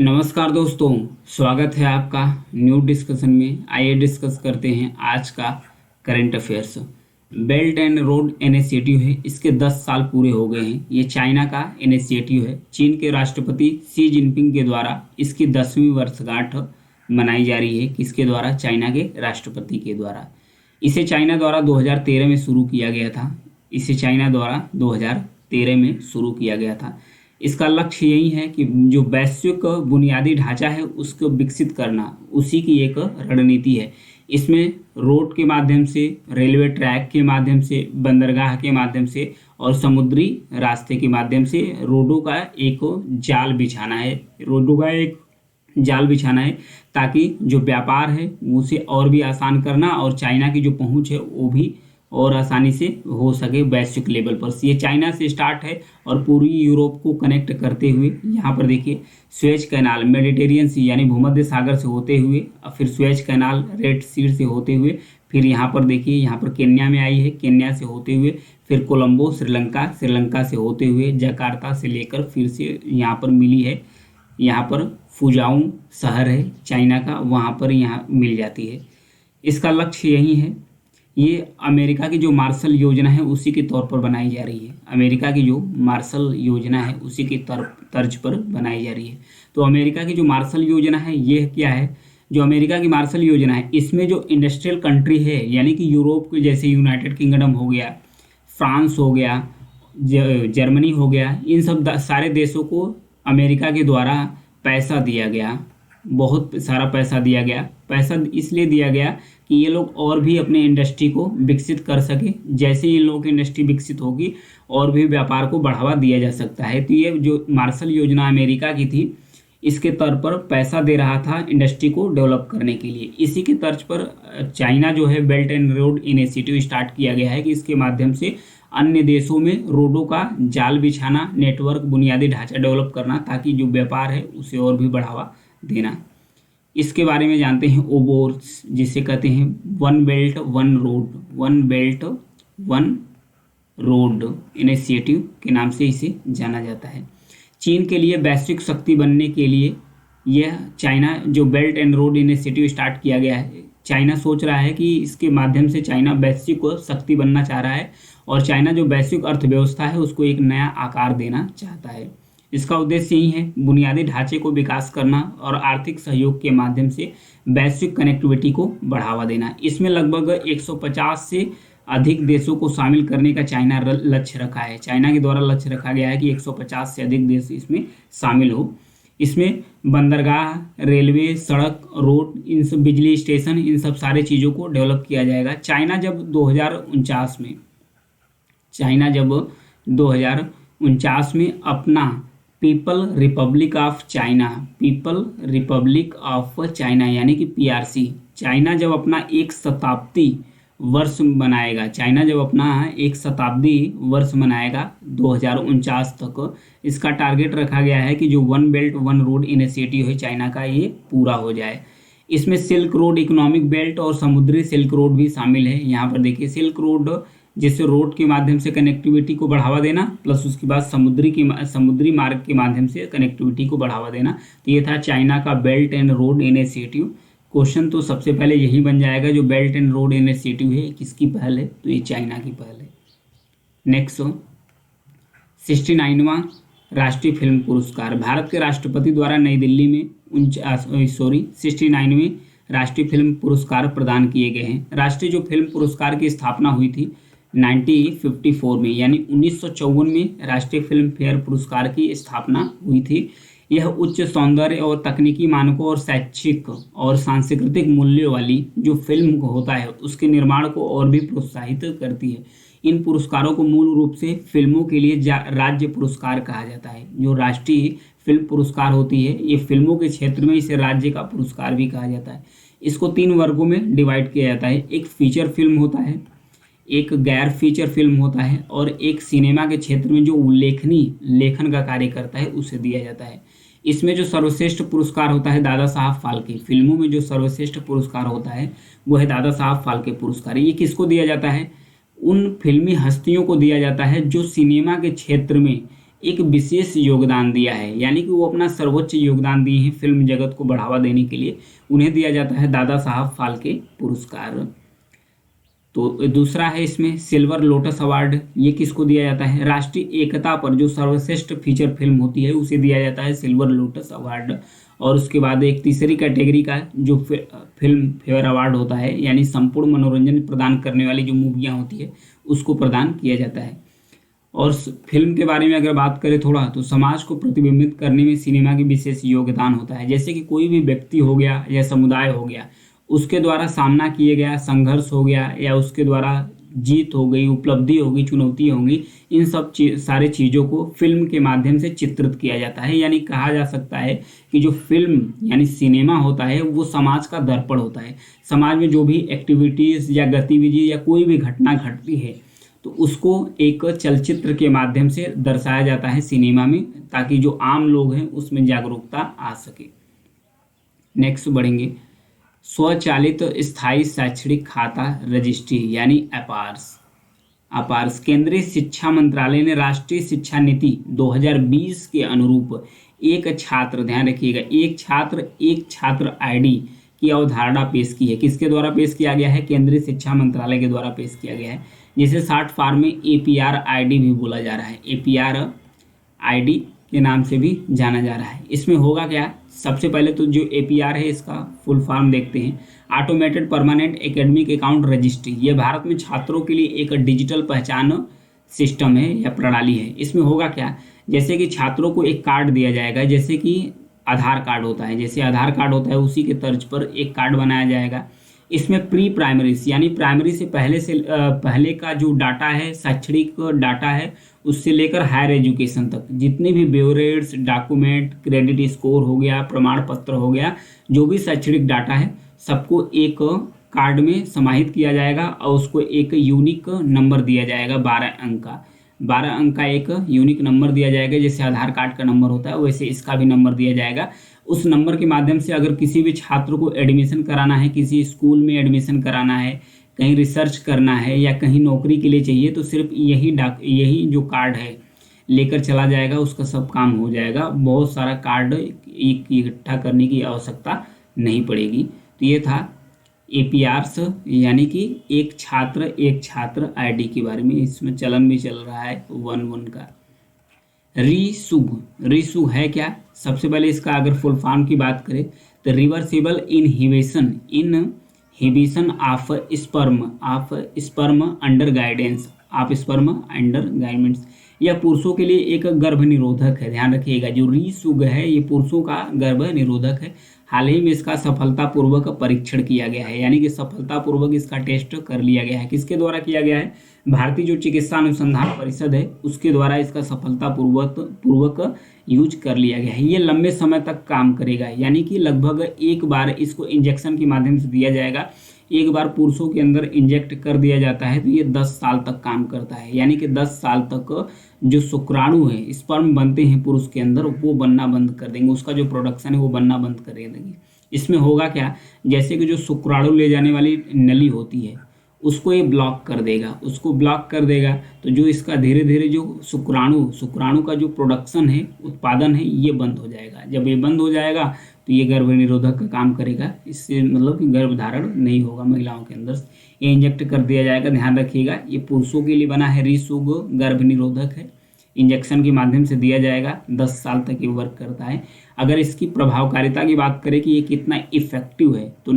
नमस्कार दोस्तों, स्वागत है आपका न्यू डिस्कशन में। आइए डिस्कस करते हैं आज का current affairs. Belt and road initiative है, इसके 10 साल पूरे हो गए हैं। ये चाइना का इनिशिएटिव है। चीन के राष्ट्रपति शी जिनपिंग के द्वारा इसकी 10वीं वर्षगांठ मनाई जा रही है। किसके द्वारा? चाइना के राष्ट्रपति के द्वारा। इसे चाइना द्वारा 2013 में शुरू किया गया था। इसे चाइना द्वारा 2013 में शुरू किया गया था। इसका लक्ष्य यही है कि जो वैश्विक बुनियादी ढांचा है उसको विकसित करना, उसी की एक रणनीति है। इसमें रोड के माध्यम से, रेलवे ट्रैक के माध्यम से, बंदरगाह के माध्यम से और समुद्री रास्ते के माध्यम से रोडों का एक जाल बिछाना है। रोडों का एक जाल बिछाना है ताकि जो व्यापार है उसे और भी आसान करना और चाइना की जो पहुंच है वो भी और आसानी से हो सके वैश्विक लेवल पर। ये चाइना से स्टार्ट है और पूरी यूरोप को कनेक्ट करते हुए यहाँ पर देखिए स्वेज कैनाल, मेडिटेरियन सी यानी भूमध्य सागर से होते हुए और फिर स्वेज कैनाल रेड सी से होते हुए फिर यहाँ पर देखिए यहाँ पर केन्या में आई है, केन्या से होते हुए फिर कोलंबो श्रीलंका, श्रीलंका से होते हुए जकार्ता से लेकर फिर से यहाँ पर मिली है। यहाँ पर फुजाऊ शहर है चाइना का, वहाँ पर यहाँ मिल जाती है। इसका लक्ष्य यही है। ये अमेरिका की जो मार्शल योजना है उसी के तौर पर बनाई जा रही है। अमेरिका की जो मार्शल योजना है उसी की तर्ज पर बनाई जा रही है। तो अमेरिका की जो मार्शल योजना है ये क्या है? जो अमेरिका की मार्शल योजना है इसमें जो इंडस्ट्रियल कंट्री है यानी कि यूरोप के जैसे यूनाइटेड किंगडम हो गया, फ्रांस हो गया, जर्मनी हो गया, इन सब सारे देशों को अमेरिका के द्वारा पैसा दिया गया, बहुत सारा पैसा दिया गया। पैसा इसलिए दिया गया कि ये लोग और भी अपने इंडस्ट्री को विकसित कर सके। जैसे ये लोगों की इंडस्ट्री विकसित होगी और भी व्यापार को बढ़ावा दिया जा सकता है। तो ये जो मार्शल योजना अमेरिका की थी इसके तौर पर पैसा दे रहा था इंडस्ट्री को डेवलप करने के लिए। इसी के तर्ज पर चाइना जो है belt and road initiative start किया गया है कि इसके माध्यम से अन्य देशों में रोडों का जाल बिछाना, नेटवर्क, बुनियादी ढांचा डेवलप करना ताकि जो व्यापार है उसे और भी बढ़ावा देना। इसके बारे में जानते हैं ओबोर्स, जिसे कहते हैं one belt one road, one belt one road initiative के नाम से इसे जाना जाता है। चीन के लिए वैश्विक शक्ति बनने के लिए यह चाइना जो belt and road initiative start किया गया है, चाइना सोच रहा है कि इसके माध्यम से चाइना वैश्विक शक्ति बनना चाह रहा है और चाइना जो वैश्विक अर्थव्यवस्था है उसको एक नया आकार देना चाहता है। इसका उद्देश्य यही है, बुनियादी ढांचे को विकास करना और आर्थिक सहयोग के माध्यम से वैश्विक कनेक्टिविटी को बढ़ावा देना। इसमें लगभग 150 से अधिक देशों को शामिल करने का चाइना लक्ष्य रखा है। चाइना के द्वारा लक्ष्य रखा गया है कि 150 से अधिक देश इसमें शामिल हो। इसमें बंदरगाह, रेलवे, सड़क, रोड, इन सब बिजली स्टेशन, इन सब सारे चीज़ों को डेवलप किया जाएगा। चाइना जब 2049 में अपना पीपल रिपब्लिक ऑफ चाइना यानी कि PRC, चाइना जब अपना एक शताब्दी वर्ष मनाएगा, 2049 तक, इसका टारगेट रखा गया है कि जो one belt one road initiative है चाइना का ये पूरा हो जाए। इसमें सिल्क रोड इकोनॉमिक बेल्ट और समुद्री सिल्क रोड भी शामिल है। यहाँ पर देखिए सिल्क रोड जिससे रोड के माध्यम से कनेक्टिविटी को बढ़ावा देना, प्लस उसके बाद समुद्री मार्ग के माध्यम से कनेक्टिविटी को बढ़ावा देना। तो ये था चाइना का belt and road initiative. Question तो सबसे पहले यही बन जाएगा, जो बेल्ट एंड रोड इनिशिएटिव है किसकी पहल है? तो ये चाइना की पहल है। नेक्स्ट 69वां राष्ट्रीय फिल्म पुरस्कार भारत के राष्ट्रपति द्वारा नई दिल्ली में 69वें राष्ट्रीय फिल्म पुरस्कार प्रदान किए गए हैं। राष्ट्रीय जो फिल्म पुरस्कार की स्थापना हुई थी 1954 में, यानी 1954 में राष्ट्रीय फिल्म फेयर पुरस्कार की स्थापना हुई थी। यह उच्च सौंदर्य और तकनीकी मानकों और शैक्षिक और सांस्कृतिक मूल्यों वाली जो फिल्म होता है उसके निर्माण को और भी प्रोत्साहित करती है। इन पुरस्कारों को मूल रूप से फिल्मों के लिए राज्य पुरस्कार कहा जाता है। जो राष्ट्रीय फिल्म पुरस्कार होती है ये फिल्मों के क्षेत्र में इसे राज्य का पुरस्कार भी कहा जाता है। इसको 3 वर्गों में डिवाइड किया जाता है। एक फीचर फिल्म होता है, एक गैर फीचर फिल्म होता है और एक सिनेमा के क्षेत्र में जो लेखन का कार्य करता है उसे दिया जाता है। इसमें जो सर्वश्रेष्ठ पुरस्कार होता है दादा साहब फाल्के, फिल्मों में जो सर्वश्रेष्ठ पुरस्कार होता है वो है दादा साहब फाल्के पुरस्कार। ये किसको दिया जाता है? उन फिल्मी हस्तियों को दिया जाता है जो सिनेमा के क्षेत्र में एक विशेष योगदान दिया है, यानी कि वो अपना सर्वोच्च योगदान दिए हैं फिल्म जगत को बढ़ावा देने के लिए, उन्हें दिया जाता है दादा साहब फाल्के पुरस्कार। तो दूसरा है इसमें सिल्वर लोटस अवार्ड, ये किसको दिया जाता है? राष्ट्रीय एकता पर जो सर्वश्रेष्ठ फीचर फिल्म होती है उसे दिया जाता है सिल्वर लोटस अवार्ड। और उसके बाद एक तीसरी कैटेगरी का जो फिल्म फेयर अवार्ड होता है, यानी संपूर्ण मनोरंजन प्रदान करने वाली जो मूवियाँ होती है उसको प्रदान किया जाता है। और फिल्म के बारे में अगर बात करें थोड़ा, तो समाज को प्रतिबिंबित करने में सिनेमा की विशेष योगदान होता है। जैसे कि कोई भी व्यक्ति हो गया या समुदाय हो गया, उसके द्वारा सामना किए गया संघर्ष हो गया या उसके द्वारा जीत हो गई, उपलब्धि हो गई, चुनौती होंगी, इन सब सारे चीज़ों को फिल्म के माध्यम से चित्रित किया जाता है। यानी कहा जा सकता है कि जो फिल्म यानी सिनेमा होता है वो समाज का दर्पण होता है। समाज में जो भी एक्टिविटीज़ या गतिविधि या कोई भी घटना घटती है तो उसको एक चलचित्र के माध्यम से दर्शाया जाता है सिनेमा में, ताकि जो आम लोग हैं उसमें जागरूकता आ सके। नेक्स्ट बढ़ेंगे, स्वचालित स्थायी शैक्षणिक खाता रजिस्ट्री यानी अपार्स। केंद्रीय शिक्षा मंत्रालय ने राष्ट्रीय शिक्षा नीति 2020 के अनुरूप एक छात्र, ध्यान रखिएगा, एक छात्र आईडी की अवधारणा पेश की है। किसके द्वारा पेश किया गया है? केंद्रीय शिक्षा मंत्रालय के द्वारा पेश किया गया है, जिसे शॉर्ट फॉर्म में APR आईडी भी बोला जा रहा है। APR आईडी के नाम से भी जाना जा रहा है। इसमें होगा क्या? सबसे पहले तो जो APR है इसका फुल फॉर्म देखते हैं, automated permanent academic account registry. ये भारत में छात्रों के लिए एक डिजिटल पहचान सिस्टम है या प्रणाली है। इसमें होगा क्या? जैसे कि छात्रों को एक कार्ड दिया जाएगा, जैसे कि आधार कार्ड होता है, जैसे आधार कार्ड होता है उसी के तर्ज पर एक कार्ड बनाया जाएगा। इसमें प्री प्राइमरी यानी प्राइमरी से पहले का जो डाटा है, शैक्षणिक डाटा है, उससे लेकर हायर एजुकेशन तक जितने भी ब्योरेट्स, डॉक्यूमेंट, क्रेडिट स्कोर हो गया, प्रमाण पत्र हो गया, जो भी शैक्षणिक डाटा है सबको एक कार्ड में समाहित किया जाएगा और उसको एक यूनिक नंबर दिया जाएगा, 12 अंक का एक यूनिक नंबर दिया जाएगा। जैसे आधार कार्ड का नंबर होता है वैसे इसका भी नंबर दिया जाएगा। उस नंबर के माध्यम से अगर किसी भी छात्र को एडमिशन कराना है, किसी स्कूल में एडमिशन कराना है, कहीं रिसर्च करना है या कहीं नौकरी के लिए चाहिए, तो सिर्फ यही जो कार्ड है लेकर चला जाएगा, उसका सब काम हो जाएगा। बहुत सारा कार्ड इकट्ठा करने की आवश्यकता नहीं पड़ेगी। तो ये था APRs यानी कि एक छात्र आईडी के बारे में। इसमें चलन भी चल रहा है 1-1 का। रिसुग है क्या? सबसे पहले इसका अगर फुल फॉर्म की बात करें तो reversible inhibition of sperm under guidance. यह पुरुषों के लिए एक गर्भ निरोधक है। ध्यान रखिएगा, जो रिसुग है ये पुरुषों का गर्भ निरोधक है। हाल ही में इसका सफलतापूर्वक परीक्षण किया गया है, यानी कि सफलतापूर्वक इसका टेस्ट कर लिया गया है। किसके द्वारा किया गया है? भारतीय जो चिकित्सा अनुसंधान परिषद है उसके द्वारा इसका सफलतापूर्वक यूज कर लिया गया है। ये लंबे समय तक काम करेगा, यानी कि लगभग एक बार इसको इंजेक्शन के माध्यम से दिया जाएगा। एक बार पुरुषों के अंदर इंजेक्ट कर दिया जाता है तो ये 10 साल तक काम करता है, यानी कि 10 साल तक जो शुक्राणु है, स्पर्म बनते हैं पुरुष के अंदर, वो बनना बंद कर देंगे, उसका जो प्रोडक्शन है वो बनना बंद कर देंगे। इसमें होगा क्या? जैसे कि जो शुक्राणु ले जाने वाली नली होती है उसको ये ब्लॉक कर देगा, तो जो इसका धीरे धीरे जो शुक्राणु का जो प्रोडक्शन है, उत्पादन है, ये बंद हो जाएगा। जब ये बंद हो जाएगा तो ये गर्भ निरोधक का काम करेगा। इससे मतलब कि गर्भ धारण नहीं होगा महिलाओं के अंदर। ये इंजेक्ट कर दिया जाएगा। ध्यान रखिएगा, ये पुरुषों के लिए बना है। रिसुग गर्भ निरोधक है, इंजेक्शन के माध्यम से दिया जाएगा, 10 साल तक ये वर्क करता है। अगर इसकी प्रभावकारिता की बात करें कि ये कितना इफेक्टिव है, तो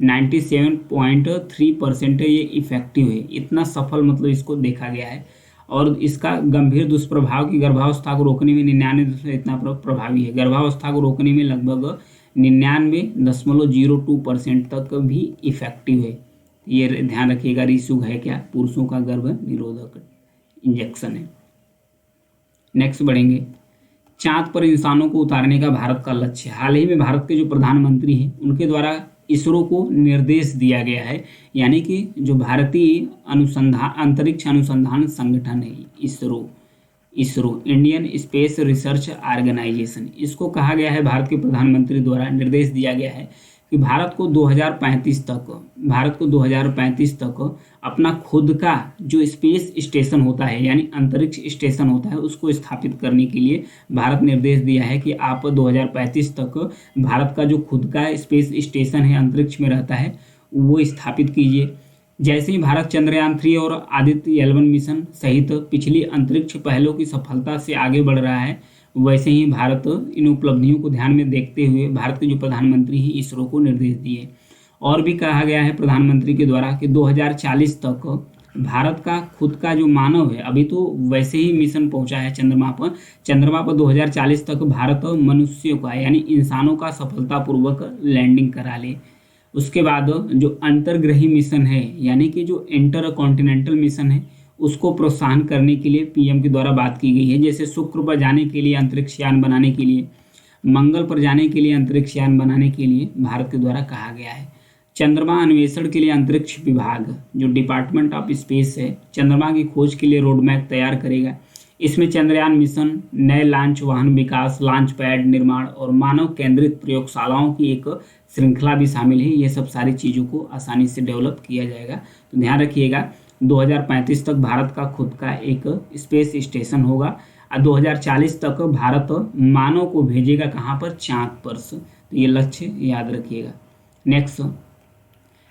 97.3% ये इफेक्टिव है। इतना सफल मतलब इसको देखा गया है। और इसका गंभीर दुष्प्रभाव की गर्भावस्था को रोकने में 99% इतना प्रभावी है। गर्भावस्था को रोकने में लगभग 99.02% तक भी इफेक्टिव है। ये ध्यान रखिएगा। रिसुग है क्या? पुरुषों का गर्भ निरोधक इंजेक्शन है। नेक्स्ट बढ़ेंगे, चांद पर इंसानों को उतारने का भारत का लक्ष्य। हाल ही में भारत के जो प्रधानमंत्री हैं उनके द्वारा इसरो को निर्देश दिया गया है, यानी कि जो भारतीय अंतरिक्ष अनुसंधान संगठन है ISRO Indian space research organisation, इसको कहा गया है, भारत के प्रधानमंत्री द्वारा निर्देश दिया गया है कि भारत को 2035 तक अपना खुद का जो स्पेस स्टेशन होता है यानी अंतरिक्ष स्टेशन होता है उसको स्थापित करने के लिए भारत निर्देश दिया है कि आप 2035 तक भारत का जो खुद का स्पेस स्टेशन है अंतरिक्ष में रहता है वो स्थापित कीजिए। जैसे ही भारत चंद्रयान 3 और आदित्य L1 मिशन सहित पिछली अंतरिक्ष पहलों की सफलता से आगे बढ़ रहा है, वैसे ही भारत इन उपलब्धियों को ध्यान में देखते हुए भारत के जो प्रधानमंत्री हैं इसरो को निर्देश दिए। और भी कहा गया है प्रधानमंत्री के द्वारा कि 2040 तक भारत का खुद का जो मानव है, अभी तो वैसे ही मिशन पहुंचा है चंद्रमा पर 2040 तक भारत मनुष्यों का यानी इंसानों का सफलतापूर्वक लैंडिंग करा ले। उसके बाद जो अंतर्ग्रही मिशन है यानी कि जो इंटर कॉन्टिनेंटल मिशन है उसको प्रोत्साहन करने के लिए पीएम के द्वारा बात की गई है। जैसे शुक्र पर जाने के लिए अंतरिक्ष यान बनाने के लिए, मंगल पर जाने के लिए अंतरिक्ष यान बनाने के लिए भारत के द्वारा कहा गया है। चंद्रमा अन्वेषण के लिए अंतरिक्ष विभाग जो डिपार्टमेंट ऑफ स्पेस है चंद्रमा की खोज के लिए रोड मैप तैयार करेगा। इसमें चंद्रयान मिशन, नए लॉन्च वाहन विकास, लॉन्च पैड निर्माण और मानव केंद्रित प्रयोगशालाओं की एक श्रृंखला भी शामिल है। ये सब सारी चीज़ों को आसानी से डेवलप किया जाएगा। तो ध्यान रखिएगा 2035 तक भारत का खुद का एक स्पेस स्टेशन होगा और 2040 तक भारत मानव को भेजेगा कहाँ पर, चाँद पर। तो ये लक्ष्य याद रखिएगा। नेक्स्ट,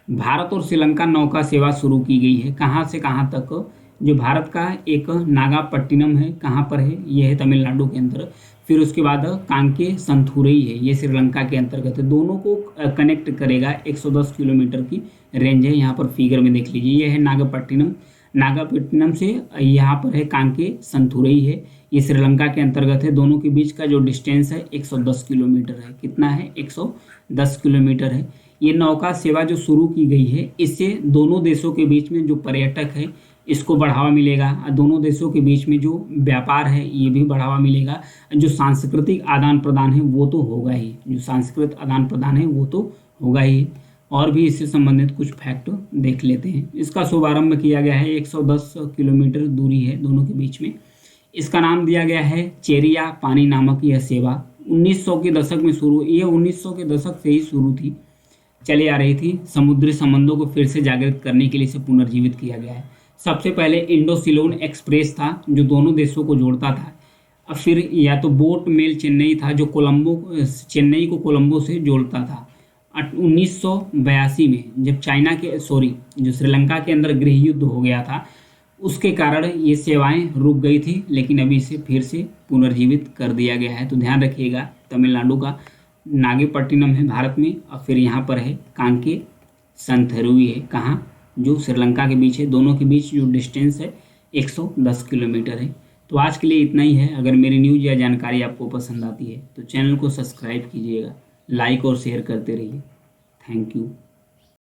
भारत और श्रीलंका नौका सेवा शुरू की गई है। कहाँ से कहाँ तक? जो भारत का एक नागापट्टिनम है, कहाँ पर है? ये है तमिलनाडु के अंदर। फिर उसके बाद कांके संथुरई है, ये श्रीलंका के अंतर्गत है। दोनों को कनेक्ट करेगा। 110 किलोमीटर की रेंज है, यहाँ पर फिगर में देख लीजिए। ये है नागापट्टिनम से यहाँ पर है कांके संथुरई है, ये श्रीलंका के अंतर्गत है। दोनों के बीच का जो डिस्टेंस है 110 किलोमीटर है। कितना है? 110 किलोमीटर है। ये नौका सेवा जो शुरू की गई है इससे दोनों देशों के बीच में जो पर्यटक है इसको बढ़ावा मिलेगा और दोनों देशों के बीच में जो व्यापार है ये भी बढ़ावा मिलेगा। जो सांस्कृतिक आदान प्रदान है वो तो होगा ही, जो सांस्कृतिक आदान प्रदान है वो तो होगा ही। और भी इससे संबंधित कुछ फैक्ट देख लेते हैं। इसका शुभारंभ किया गया है, 110 किलोमीटर दूरी है दोनों के बीच में। इसका नाम दिया गया है चेरिया पानी नामक यह सेवा 1900 के दशक में शुरू, ये 1900 के दशक से ही शुरू थी, चली आ रही थी। समुद्री संबंधों को फिर से जागृत करने के लिए इसे पुनर्जीवित किया गया है। सबसे पहले इंडो सिलोन एक्सप्रेस था जो दोनों देशों को जोड़ता था। अब फिर या तो बोट मेल चेन्नई था जो चेन्नई को कोलंबो से जोड़ता था। 1982 में जब जो श्रीलंका के अंदर गृह युद्ध हो गया था उसके कारण ये सेवाएं रुक गई थी, लेकिन अभी इसे फिर से पुनर्जीवित कर दिया गया है। तो ध्यान रखिएगा तमिलनाडु का नागपट्टिनम है भारत में, और फिर यहाँ पर है कांके संथरुई है, कहाँ? जो श्रीलंका के बीच है। दोनों के बीच जो डिस्टेंस है 110 किलोमीटर है। तो आज के लिए इतना ही है। अगर मेरी न्यूज़ या जानकारी आपको पसंद आती है तो चैनल को सब्सक्राइब कीजिएगा, लाइक और शेयर करते रहिए। Thank you.